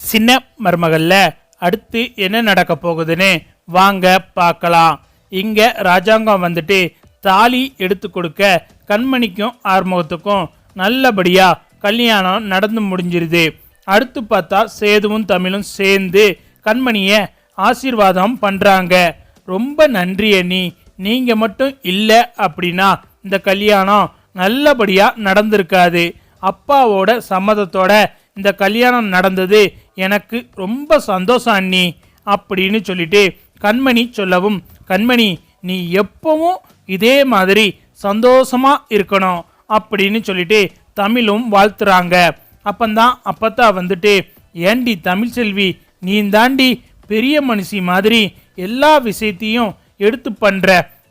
சின்ன மருமகள்ல அடுத்து என்ன நடக்க போகுதுன்னு வாங்க பார்க்கலாம். இங்க ராஜாங்கம் வந்துட்டு தாலி எடுத்து கொடுக்க கண்மணிக்கும் ஆறுமுகத்துக்கும் நல்லபடியா கல்யாணம் நடந்து முடிஞ்சிருது. அடுத்து பார்த்தா சேதுவும் தமிழும் சேர்ந்து கண்மணிய ஆசீர்வாதம் பண்றாங்க. ரொம்ப நன்றி அண்ணி, நீங்க மட்டும் இல்லை அப்படின்னா இந்த கல்யாணம் நல்லபடியா நடந்திருக்காது. அப்பாவோட சம்மதத்தோட இந்த கல்யாணம் நடந்தது எனக்கு ரொம்ப சந்தோஷம் அண்ணி அப்படின்னு சொல்லிட்டு கண்மணி சொல்லவும், கண்மணி நீ எப்பவும் இதே மாதிரி சந்தோஷமா இருக்கணும் அப்படின்னு சொல்லிட்டு தமிழும் வாழ்த்துறாங்க. அப்பந்தான் அப்பத்தா வந்துட்டு, ஏண்டி தமிழ் செல்வி, நீ தாண்டி பெரிய மனுஷி மாதிரி எல்லா விஷயத்தையும் எடுத்து பண்ற,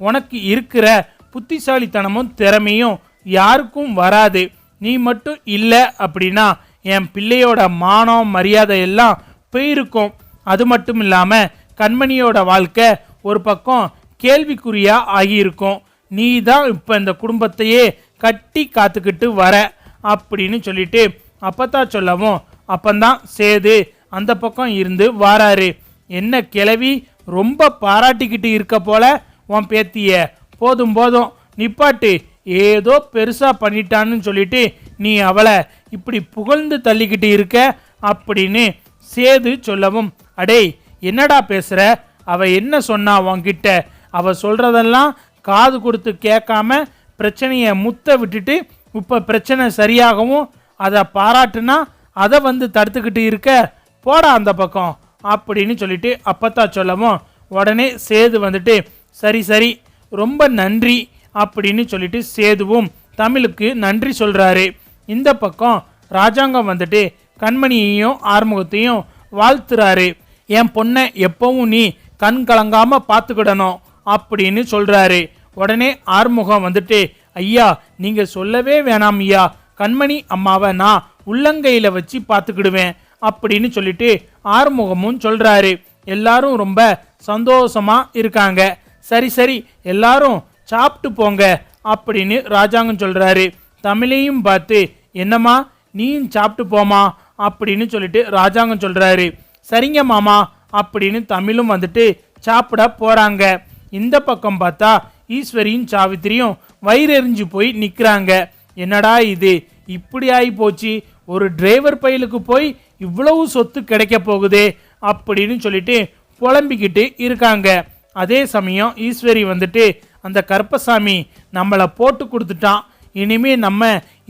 உனக்கு இருக்கிற புத்திசாலித்தனமும் திறமையும் யாருக்கும் வராது. நீ மட்டும் இல்லை அப்படின்னா என் பிள்ளையோட மானம் மரியாதை எல்லாம் போயிருக்கும். அது மட்டும் இல்லாம கண்மணியோட வாழ்க்கை ஒரு பக்கம் கேள்விக்குறியா ஆகியிருக்கும். நீ தான் இப்ப இந்த குடும்பத்தையே கட்டி காத்துக்கிட்டு வர அப்படின்னு சொல்லிட்டு அப்பத்தா சொல்லவும், அப்பந்தான் சேது அந்த பக்கம் இருந்து வாராரு. என்ன கிளவி, ரொம்ப பாராட்டிக்கிட்டு இருக்க போல உன் பேத்திய, போதும் போதும் நிப்பாட்டு, ஏதோ பெருசா பண்ணிட்டான்னு சொல்லிட்டு நீ அவளை இப்படி புகழ்ந்து தள்ளிக்கிட்டு இருக்க அப்படின்னு சேது சொல்லவும், அடே என்னடா பேசுற, அவ என்ன சொன்னா உன்கிட்ட, அவ சொல்றதெல்லாம் காது கொடுத்து கேட்காம பிரச்சனைய முத்த விட்டுட்டு இப்ப பிரச்சனை சரியாகவும் அதை பாராட்டுனா அதை வந்து தடுத்துக்கிட்டு இருக்க, போடா அந்த பக்கம் அப்படின்னு சொல்லிட்டு அப்பத்தா சொல்லவும், உடனே சேது வந்துட்டு சரி சரி ரொம்ப நன்றி அப்படின்னு சொல்லிட்டு சேதுவும் தமிழுக்கு நன்றி சொல்றாரு. இந்த பக்கம் ராஜாங்கம் வந்துட்டு கண்மணியையும் ஆறுமுகத்தையும் வாழ்த்துறாரு. என் பொண்ணை எப்பவும் நீ கண் கலங்காம பார்த்துக்கிடணும் அப்படின்னு சொல்றாரு. உடனே ஆறுமுகம் வந்துட்டு, ஐயா நீங்க சொல்லவே வேணாம் ஐயா, கண்மணி அம்மாவை நான் உள்ளங்கையில வச்சு பார்த்துக்கிடுவேன் அப்படின்னு சொல்லிட்டு ஆறுமுகமும் சொல்றாரு. எல்லாரும் ரொம்ப சந்தோஷமா இருக்காங்க. சரி சரி எல்லாரும் சாப்பிட்டு போங்க அப்படின்னு ராஜாங்கம் சொல்றாரு. தமிழையும் பார்த்து, என்னம்மா நீயும் சாப்பிட்டு போமா அப்படின்னு சொல்லிட்டு ராஜாங்கம் சொல்றாரு. சரிங்க மாமா அப்படின்னு தமிழும் வந்துட்டு சாப்பிட போறாங்க. இந்த பக்கம் பார்த்தா ஈஸ்வரியும் சாவித்திரியும் வயிறெறிஞ்சு போய் நிக்கிறாங்க. என்னடா இது இப்படி ஆகி போச்சு, ஒரு டிரைவர் பையலுக்கு போய் இவ்வளவு சொத்து கிடைக்க போகுதே அப்படின்னு சொல்லிட்டு புலம்பிக்கிட்டு இருக்காங்க. அதே சமயம் ஈஸ்வரி வந்துட்டு, அந்த கருப்பசாமி நம்மளை போட்டு கொடுத்துட்டான், இனிமே நம்ம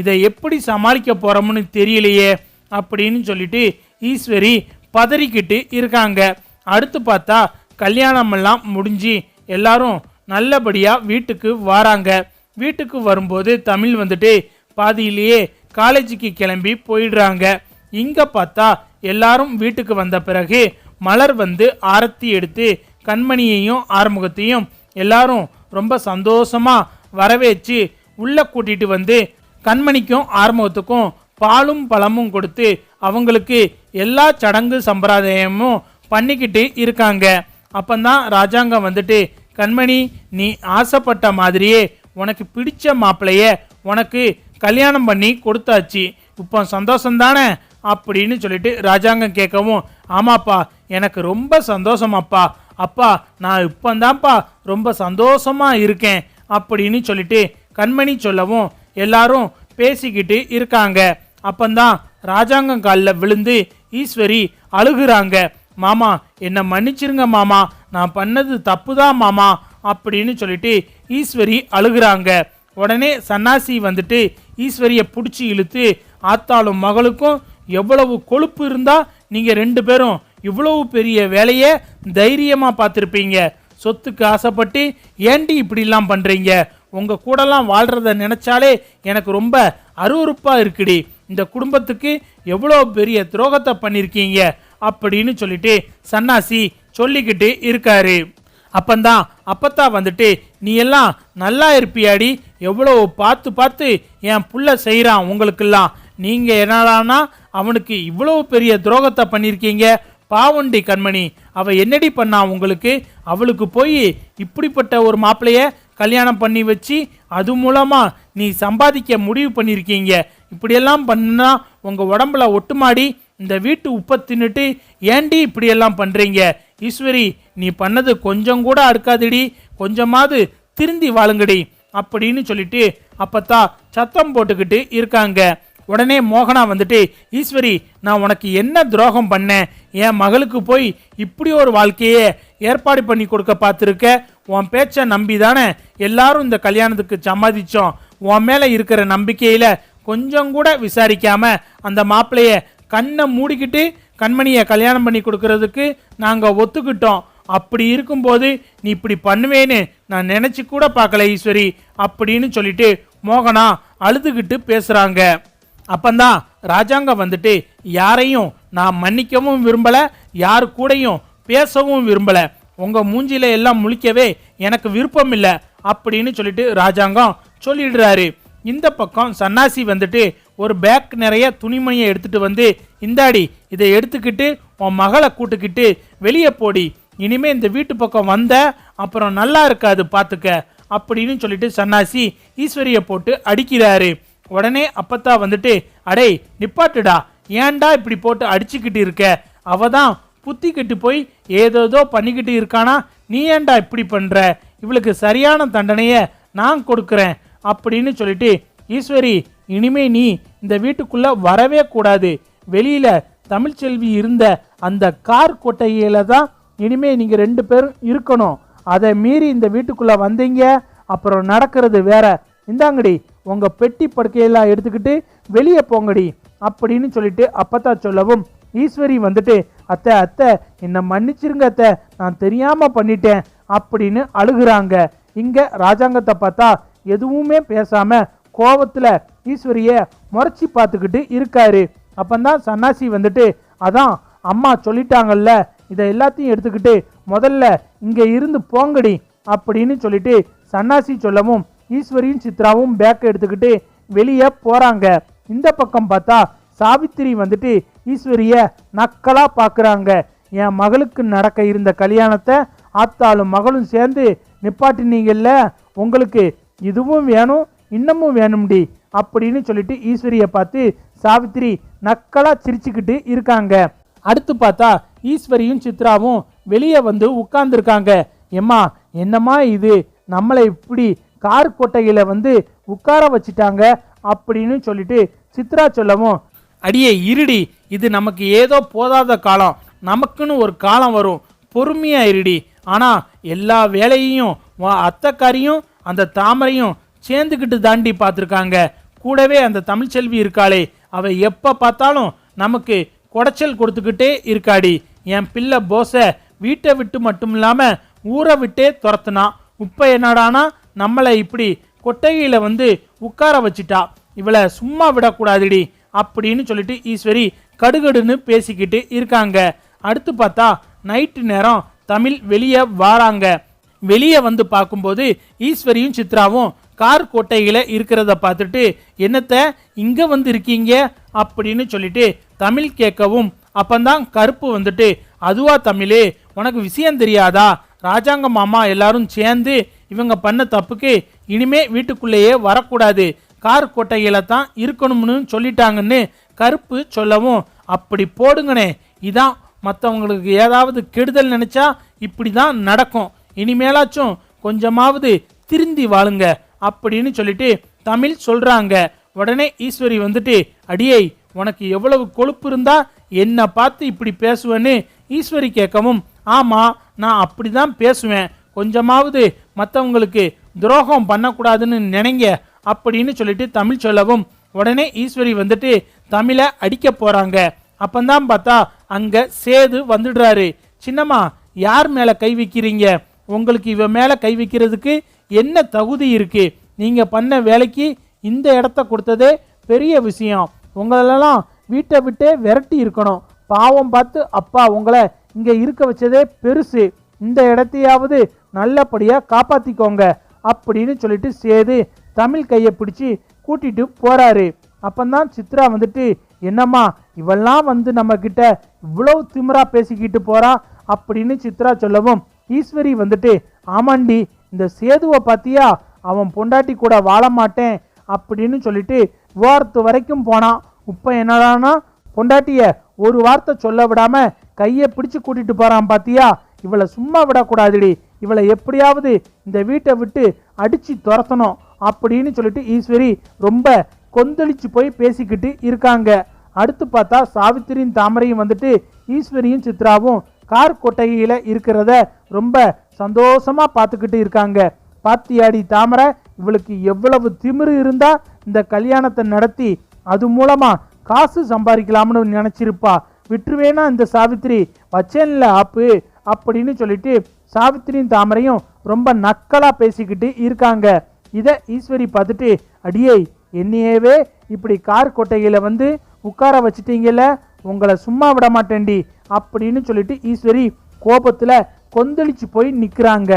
இதை எப்படி சமாளிக்க போறோம்னு தெரியலையே அப்படின்னு சொல்லிட்டு ஈஸ்வரி பதறிக்கிட்டு இருக்காங்க. அடுத்து பார்த்தா கல்யாணம் எல்லாம் முடிஞ்சு எல்லாரும் நல்லபடியா வீட்டுக்கு வராங்க. வீட்டுக்கு வரும்போது தமிழ் வந்துட்டு பாதியிலேயே காலேஜுக்கு கிளம்பி போயிடுறாங்க. இங்க பார்த்தா எல்லாரும் வீட்டுக்கு வந்த பிறகு மலர் வந்து ஆரத்தி எடுத்து கண்மணியையும் ஆறுமுகத்தையும் எல்லாரும் ரொம்ப சந்தோஷமா வரவேற்று உள்ள கூட்டிட்டு வந்து கண்மணிக்கும் ஆறுமுகத்துக்கும் பாலும் பழமும் கொடுத்து அவங்களுக்கு எல்லா சடங்கு சம்பிரதாயமும் பண்ணிக்கிட்டு இருக்காங்க. அப்பந்தான் ராஜாங்கம் வந்துட்டு, கண்மணி நீ ஆசைப்பட்ட மாதிரியே உனக்கு பிடிச்ச மாப்பிள்ளைய உனக்கு கல்யாணம் பண்ணி கொடுத்தாச்சு, இப்போ சந்தோஷம்தானே அப்படின்னு சொல்லிட்டு ராஜாங்கம் கேட்கவும், ஆமாப்பா எனக்கு ரொம்ப சந்தோஷமாப்பா, அப்பா நான் இப்போந்தான்ப்பா ரொம்ப சந்தோஷமா இருக்கேன் அப்படின்னு சொல்லிட்டு கண்மணி சொல்லவும் எல்லாரும் பேசிக்கிட்டு இருக்காங்க. அப்பந்தான் ராஜாங்கம் காலில் விழுந்து ஈஸ்வரி அழுகுறாங்க. மாமா என்னை மன்னிச்சிருங்க மாமா, நான் பண்ணது தப்புதான் மாமா அப்படின்னு சொல்லிட்டு ஈஸ்வரி அழுகுறாங்க. உடனே சன்னாசி வந்துட்டு ஈஸ்வரியை பிடிச்சி இழுத்து, ஆத்தாளும் மகளுக்கும் எவ்வளவு கொழுப்பு இருந்தா நீங்க ரெண்டு பேரும் இவ்வளவு பெரிய வேலையை தைரியமா பார்த்துருப்பீங்க, சொத்துக்கு ஆசைப்பட்டு ஏண்டி இப்படிலாம் பண்றீங்க, உங்க கூடலாம் வாழ்றத நினைச்சாலே எனக்கு ரொம்ப அருவருப்பா இருக்குடி, இந்த குடும்பத்துக்கு எவ்வளோ பெரிய துரோகத்தை பண்ணிருக்கீங்க அப்படின்னு சொல்லிட்டு சன்னாசி சொல்லிக்கிட்டு இருக்காரு. அப்பந்தான் அப்பத்தா வந்துட்டு, நீ எல்லாம் நல்லா இருப்பியாடி, எவ்வளோ பார்த்து பார்த்து என் புள்ள செய்கிறான் உங்களுக்கெல்லாம், நீங்க என்னடானா அவனுக்கு இவ்வளோ பெரிய துரோகத்தை பண்ணியிருக்கீங்க, பாவண்டி கண்மணி அவ என்னடி பண்ணா உங்களுக்கு, அவளுக்கு போய் இப்படிப்பட்ட ஒரு மாப்பிள்ளைய கல்யாணம் பண்ணி வச்சு அது மூலமா நீ சம்பாதிக்க முடிவு பண்ணியிருக்கீங்க, இப்படியெல்லாம் பண்ணா உங்க உடம்புல ஒட்டுமாடி இந்த வீட்டு உப்பை தின்னுட்டு ஏண்டி இப்படியெல்லாம் பண்ணுறீங்க? ஈஸ்வரி, நீ பண்ணது கொஞ்சம் கூட அடுக்காதடி, கொஞ்சமாவது திருந்தி வாழுங்கடி அப்படின்னு சொல்லிட்டு அப்பத்தா சத்தம் போட்டுக்கிட்டு இருக்காங்க. உடனே மோகனா வந்துட்டு, ஈஸ்வரி, நான் உனக்கு என்ன துரோகம் பண்ணேன்? என் மகளுக்கு போய் இப்படி ஒரு வாழ்க்கையே ஏற்பாடு பண்ணி கொடுக்க பார்த்துருக்க. உன் பேச்சை நம்பி தானே எல்லாரும் இந்த கல்யாணத்துக்கு சம்மதிச்சோம். உன் மேலே இருக்கிற நம்பிக்கையில் கொஞ்சம் கூட விசாரிக்காம அந்த மாப்பிள்ளைய கண்ணை மூடிக்கிட்டு கண்மணியை கல்யாணம் பண்ணி கொடுக்கறதுக்கு நாங்கள் ஒத்துக்கிட்டோம். அப்படி இருக்கும்போது நீ இப்படி பண்ணுவேன்னு நான் நினச்சி கூட பார்க்கல ஈஸ்வரி அப்படின்னு சொல்லிட்டு மோகனா அழுதுகிட்டு பேசுகிறாங்க. அப்பந்தான் ராஜாங்கம் வந்துட்டு, யாரையும் நான் மன்னிக்கவும் விரும்பலை, யாரு கூடையும் பேசவும் விரும்பலை, உங்கள் மூஞ்சில எல்லாம் முழிக்கவே எனக்கு விருப்பம் இல்லை அப்படின்னு சொல்லிட்டு ராஜாங்கம் சொல்லிடுறாரு. இந்த பக்கம் சன்னாசி வந்துட்டு ஒரு பேக் நிறைய துணிமணியை எடுத்துட்டு வந்து, இந்தாடி இதை எடுத்துக்கிட்டு உன் மகளை கூட்டுக்கிட்டு வெளியே போடி, இனிமே இந்த வீட்டு பக்கம் வந்த அப்புறம் நல்லா இருக்காது பார்த்துக்க அப்படின்னு சொல்லிட்டு சன்னாசி ஈஸ்வரியை போட்டு அடிக்கிறாரு. உடனே அப்பத்தா வந்துட்டு, அடே நிப்பாட்டுடா, ஏன்டா இப்படி போட்டு அடிச்சுக்கிட்டு இருக்க? அவ தான் புத்தி கெட்டு போய் ஏதோதோ பண்ணிக்கிட்டு இருக்கானா, நீ ஏன்டா இப்படி பண்ற? இவளுக்கு சரியான தண்டனையை நான் கொடுக்குறேன் அப்படின்னு சொல்லிட்டு, ஈஸ்வரி, இனிமே நீ இந்த வீட்டுக்குள்ள வரவே கூடாது. வெளியில தமிழ்ச்செல்வி இருந்த அந்த கார் கொட்டையில தான் இனிமே நீங்க 2 பேரும் இருக்கணும். அதை மீறி இந்த வீட்டுக்குள்ள வந்தீங்க அப்புறம் நடக்கிறது வேற. இந்தாங்கடி உங்க பெட்டி படுக்கையெல்லாம் எடுத்துக்கிட்டு வெளியே போங்கடி அப்படின்னு சொல்லிட்டு அப்பத்தா சொல்லவும், ஈஸ்வரி வந்துட்டு, அத்தை அத்தை என்னை மன்னிச்சிருங்க அத்தை, நான் தெரியாம பண்ணிட்டேன் அப்படின்னு அழுகுறாங்க. இங்க ராஜாங்கத்தை பார்த்தா எதுவுமே பேசாம கோபத்துல ஈஸ்வரிய முறைச்சி பார்த்துக்கிட்டு இருக்காரு. அப்பந்தான் சன்னாசி வந்துட்டு, அதான் அம்மா சொல்லிட்டாங்கல்ல, இதை எல்லாத்தையும் எடுத்துக்கிட்டு முதல்ல இங்க இருந்து போங்கடி அப்படின்னு சொல்லிட்டு சன்னாசி சொல்லவும், ஈஸ்வரியும் சித்ராவும் பேக்கை எடுத்துக்கிட்டு வெளியே போறாங்க. இந்த பக்கம் பார்த்தா சாவித்திரி வந்துட்டு ஈஸ்வரிய நக்கலா பார்க்குறாங்க. என் மகளுக்கு நடக்க இருந்த கல்யாணத்தை ஆத்தாலும் மகளும் சேர்ந்து நிப்பாட்டினீங்கல்ல, உங்களுக்கு இதுவும் வேணும் இன்னமும் வேணும்டி அப்படின்னு சொல்லிட்டு ஈஸ்வரியை பார்த்து சாவித்திரி நக்கலா சிரிச்சுக்கிட்டு இருக்காங்க. அடுத்து பார்த்தா ஈஸ்வரியும் சித்ராவும் வெளியே வந்து உட்கார்ந்துருக்காங்க. எம்மா, என்னம்மா இது, நம்மளை இப்படி கார் கொட்டையில வந்து உட்கார வச்சிட்டாங்க அப்படின்னு சொல்லிட்டு சித்ரா சொல்லவும், அடியே இருடி, இது நமக்கு ஏதோ போதாத காலம், நமக்குன்னு ஒரு காலம் வரும், பொறுமையா இருடி. ஆனா எல்லா வேலையையும் அத்தைக்காரியும் அந்த தாமரையும் சேர்ந்துக்கிட்டு தாண்டி பார்த்துருக்காங்க. கூடவே அந்த தமிழ்ச்செல்வி இருக்காளே, அவ எப்ப பார்த்தாலும் நமக்கு குடைச்சல் கொடுத்துக்கிட்டே இருக்காடி. என் பிள்ளை போஸை வீட்டை விட்டு மட்டும் இல்லாம ஊரை விட்டே துரத்துனா. இப்ப என்னடானா நம்மளை இப்படி கொட்டையில வந்து உட்கார வச்சிட்டா. இவளை சும்மா விடக்கூடாதுடி அப்படின்னு சொல்லிட்டு ஈஸ்வரி கடுகடுன்னு பேசிக்கிட்டு இருக்காங்க. அடுத்து பார்த்தா நைட்டு நேரம் தமிழ் வெளியே வாராங்க. வெளியே வந்து பார்க்கும்போது ஈஸ்வரியும் சித்ராவும் கார் கோட்டையில இருக்கிறத பார்த்துட்டு, என்னத்த இங்க வந்து இருக்கீங்க அப்படின்னு சொல்லிட்டு தமிழ் கேட்கவும், அப்பந்தான் கருப்பு வந்துட்டு, அதுவா தமிழே, உனக்கு விஷயம் தெரியாதா? ராஜாங்க மாமா எல்லாரும் சேர்ந்து இவங்க பண்ண தப்புக்கு இனிமே வீட்டுக்குள்ளேயே வரக்கூடாது, கார் கோட்டையில தான் இருக்கணும்னு சொல்லிட்டாங்கன்னு கருப்பு சொல்லவும், அப்படி போடுங்கனே, இதான் மற்றவங்களுக்கு ஏதாவது கெடுதல் நினைச்சா இப்படி தான் நடக்கும், இனிமேலாச்சும் கொஞ்சமாவது திருந்தி வாழுங்க அப்படின்னு சொல்லிட்டு தமிழ் சொல்றாங்க. உடனே ஈஸ்வரி வந்துட்டு, அடியை உனக்கு எவ்வளவு கொழுப்பு இருந்தா என்ன பார்த்து இப்படி பேசுவேன்னு ஈஸ்வரி கேட்கவும், ஆமா நான் அப்படிதான் பேசுவேன், கொஞ்சமாவது மற்றவங்களுக்கு துரோகம் பண்ணக்கூடாதுன்னு நினைங்க அப்படின்னு சொல்லிட்டு தமிழ் சொல்லவும், உடனே ஈஸ்வரி வந்துட்டு தமிழை அடிக்க போறாங்க. அப்பந்தான் பார்த்தா அங்க சேது வந்துடுறாரு. சின்னம்மா, யார் மேல கை வைக்கிறீங்க? உங்களுக்கு இவ மேல கை வைக்கிறதுக்கு என்ன தகுதி இருக்கு? நீங்க பண்ண வேலைக்கு இந்த இடத்த கொடுத்ததே பெரிய விஷயம், உங்களெல்லாம் வீட்டை விட்டே விரட்டி இருக்கணும். பாவம் பார்த்து அப்பா உங்களை இங்க இருக்க வச்சதே பெருசு, இந்த இடத்தையாவது நல்லபடியா காப்பாத்திக்கோங்க அப்படின்னு சொல்லிட்டு சேது தமிழ் கையை பிடிச்சி கூட்டிட்டு போறாரு. அப்பந்தான் சித்ரா வந்துட்டு, என்னம்மா இவெல்லாம் வந்து நம்ம கிட்ட இவ்வளவு திமிரா பேசிக்கிட்டு போறா அப்படின்னு சித்ரா சொல்லவும், ஈஸ்வரி வந்துட்டு, ஆமாண்டி இந்த சேதுவை பார்த்தியா, அவன் பொண்டாட்டி கூட வாழ மாட்டேன் அப்படின்னு சொல்லிட்டு விவாகரத்து வரைக்கும் போனான். இப்போ என்னடானா பொண்டாட்டிய ஒரு வார்த்தை சொல்ல விடாம கையை பிடிச்சு கூட்டிட்டு போறான் பாத்தியா, இவளை சும்மா விடக்கூடாதுடி, இவளை எப்படியாவது இந்த வீட்டை விட்டு அடிச்சு துரத்தணும் அப்படின்னு சொல்லிட்டு ஈஸ்வரி ரொம்ப கொந்தளிச்சு போய் பேசிக்கிட்டு இருக்காங்க. அடுத்து பார்த்தா சாவித்திரியும் தாமரையும் வந்துட்டு ஈஸ்வரியும் சித்ராவும் கார் கொட்டகையில இருக்கிறத ரொம்ப சந்தோஷமா பார்த்துக்கிட்டு இருக்காங்க. பாத்தியாடி தாமரை, இவளுக்கு எவ்வளவு திமிரு இருந்தா இந்த கல்யாணத்தை நடத்தி அது மூலமா காசு சம்பாதிக்கலாம்னு நினைச்சிருப்பா. விட்டுருவேனா இந்த சாவித்திரி, வச்சேன்ல ஆப்பு அப்படின்னு சொல்லிட்டு சாவித்திரியும் தாமரையும் ரொம்ப நக்கலா பேசிக்கிட்டு இருக்காங்க. இதை ஈஸ்வரி பார்த்துட்டு, அடியே என்னையவே இப்படி கார் கொட்டையில வந்து உட்கார வச்சிட்டீங்கல்ல, உங்களை சும்மா விட மாட்டேன்டி அப்படின்னு சொல்லிட்டு ஈஸ்வரி கோபத்துல கொந்தளிச்சு போய் நிக்கிறாங்க.